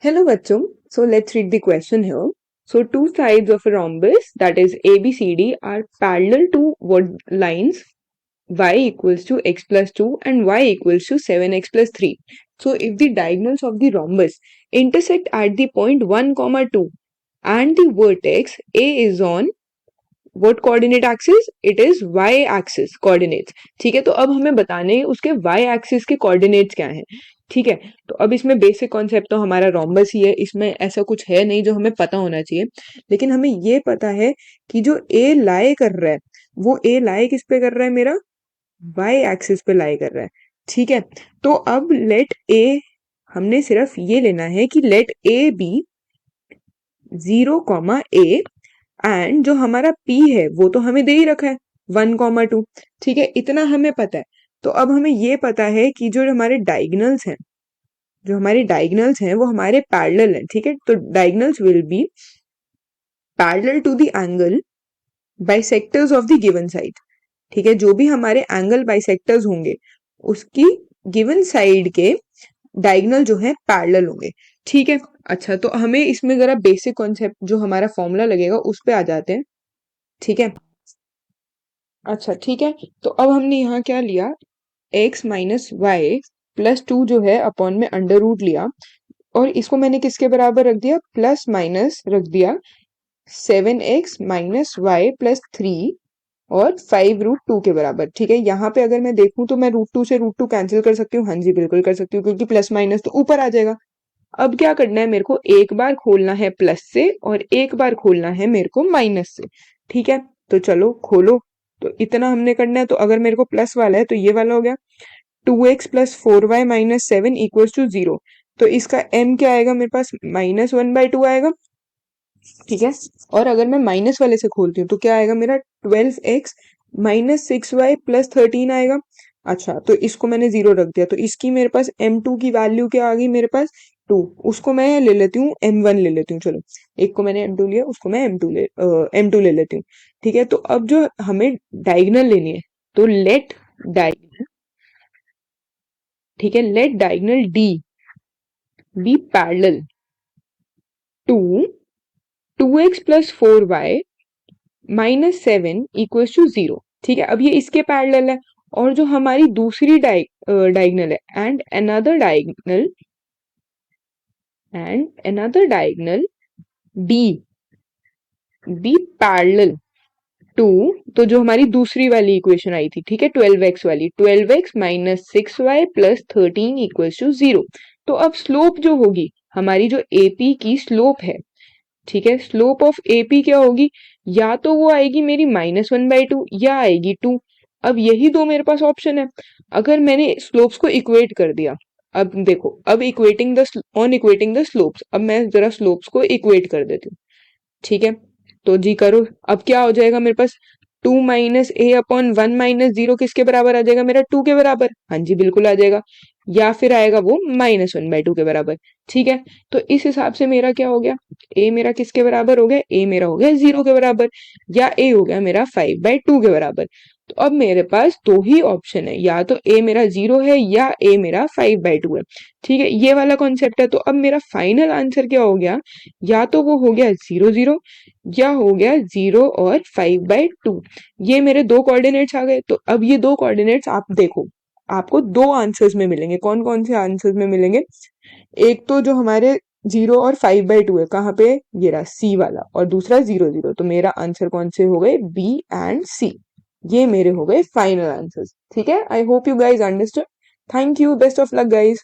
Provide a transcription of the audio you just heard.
Hello bachcho, so let's read the question here. So two sides of a rhombus, that is ABCD, are parallel to what lines y equals to x plus 2 and y equals to 7x plus 3. So if the diagonals of the rhombus intersect at the point 1 comma 2 and the vertex A is on what coordinate axis? It is y axis coordinates. ठीक है, तो अब हमें बताने हैं उसके y axis के coordinates क्या हैं. ठीक है, तो अब इसमें बेसिक कॉन्सेप्ट तो हमारा रोम्बस ही है, इसमें ऐसा कुछ है नहीं जो हमें पता होना चाहिए, लेकिन हमें ये पता है कि जो ए लाई कर रहा है वो ए लाई किस पे कर रहा है, मेरा y एक्सिस पे लाई कर रहा है. ठीक है, तो अब लेट ए, हमने सिर्फ ये लेना है कि let A B 0, A and जो हमारा P है वो तो हमें दे ही रखा है 1, 2. ठीक है, इतना हमें पता है. तो अब हमें ये पता है कि जो हमारे डायगोनल्स हैं, वो हमारे पैरेलल हैं. ठीक है, तो diagonals will be parallel to the angle bisectors of the given side. ठीक है, जो भी हमारे एंगल बाइसेक्टर्स होंगे उसकी गिवन साइड के डायगोनल जो है पैरेलल होंगे. ठीक है, अच्छा तो हमें इसमें जरा बेसिक कॉन्सेप्ट जो हमारा फॉर्मूला लगेगा उस पे आ जाते हैं. ठीक है, अच्छा ठीक है, तो अब हमने यहाँ क्या लिया, x माइनस वाई प्लस 2 जो है अपॉन में अंडर रूट लिया और इसको मैंने किसके बराबर रख दिया, प्लस माइनस रख दिया 7x माइनस वाई प्लस 3 और 5√2 के बराबर. ठीक है, यहाँ पे अगर मैं देखूं तो मैं √2 से √2 कैंसिल कर सकती हूँ. हाँ जी बिल्कुल कर सकती हूँ, क्योंकि प्लस माइनस तो ऊपर आ जाएगा. अब क्या करना है, मेरे को एक बार खोलना है प्लस से और एक बार खोलना है मेरे को माइनस से. ठीक है, तो चलो खोलो. तो इतना हमने करना है, तो अगर मेरे को प्लस वाला है तो ये वाला हो गया 2x plus 4y minus 7 equals to 0. तो इसका m क्या आएगा मेरे पास, -1/2 आएगा. ठीक है, और अगर मैं माइनस वाले से खोलती हूँ तो क्या आएगा मेरा 12x माइनस 6y प्लस 13 आएगा. अच्छा, तो इसको मैंने 0 रख दिया, तो इसकी मेरे पास m2 की वैल्यू क्या आ गई मेरे पास 2. उसको मैं ले लेती हूँ m1 ले लेती हूँ. चलो, एक को मैंने m2 लिया, उसको मैं m2 ले लेती हूँ. ठीक है, तो अब जो हमें डायगोनल लेनी है, तो लेट डायगोनल, ठीक है, let diagonal D be parallel to 2x plus 4y minus 7 equals to 0. ठीक है, अब ये इसके पैरेलल है और जो हमारी दूसरी डायगोनल है and another diagonal D be parallel to, तो जो हमारी दूसरी वाली इक्वेशन आई थी, ठीक है, 12x वाली, 12x minus 6y plus 13 equals to 0. तो अब स्लोप जो होगी हमारी, जो AP की स्लोप है, ठीक है, स्लोप ऑफ AP क्या होगी, या तो वो आएगी मेरी -1/2 या आएगी 2. अब यही दो मेरे पास ऑप्शन है. अगर मैंने स्लोप्स को इक्वेट कर दिया, अब देखो, अब इक्वेटिंग द स्लोप्स, अब मैं जरा स्लोप्स को इक्वेट कर देती हूँ. ठीक है, तो जी करो. अब क्या हो जाएगा मेरे पास, 2 माइनस ए अपॉन 1 माइनस 0 किसके बराबर आ जाएगा मेरा, 2 के बराबर. हाँ जी बिल्कुल आ जाएगा, या फिर आएगा वो -1/2 के बराबर. ठीक है, तो इस हिसाब से मेरा क्या हो गया, ए मेरा किसके बराबर हो गया, ए मेरा हो गया 0 के बराबर, या ए हो गया मेरा 5/2 के बराबर. तो अब मेरे पास दो ही ऑप्शन है, या तो ए मेरा 0 है या ए मेरा 5/2 है. ठीक है, ये वाला कॉन्सेप्ट है. तो अब मेरा फाइनल आंसर क्या हो गया, या तो वो हो गया 0, 0 या हो गया 0 और 5/2. ये मेरे दो कोऑर्डिनेट्स आ गए. तो अब ये दो कोऑर्डिनेट्स आप देखो, आपको दो आंसर्स में मिलेंगे. कौन कौन से आंसर्स में मिलेंगे, एक तो जो हमारे 0 और 5/2 है, कहाँ पे, ये रहा C वाला, और दूसरा 0, 0. तो मेरा आंसर कौन से हो गए, B एंड C. ये मेरे हो गए फाइनल आंसर्स. ठीक है, I hope you guys understood. Thank you, best of luck guys.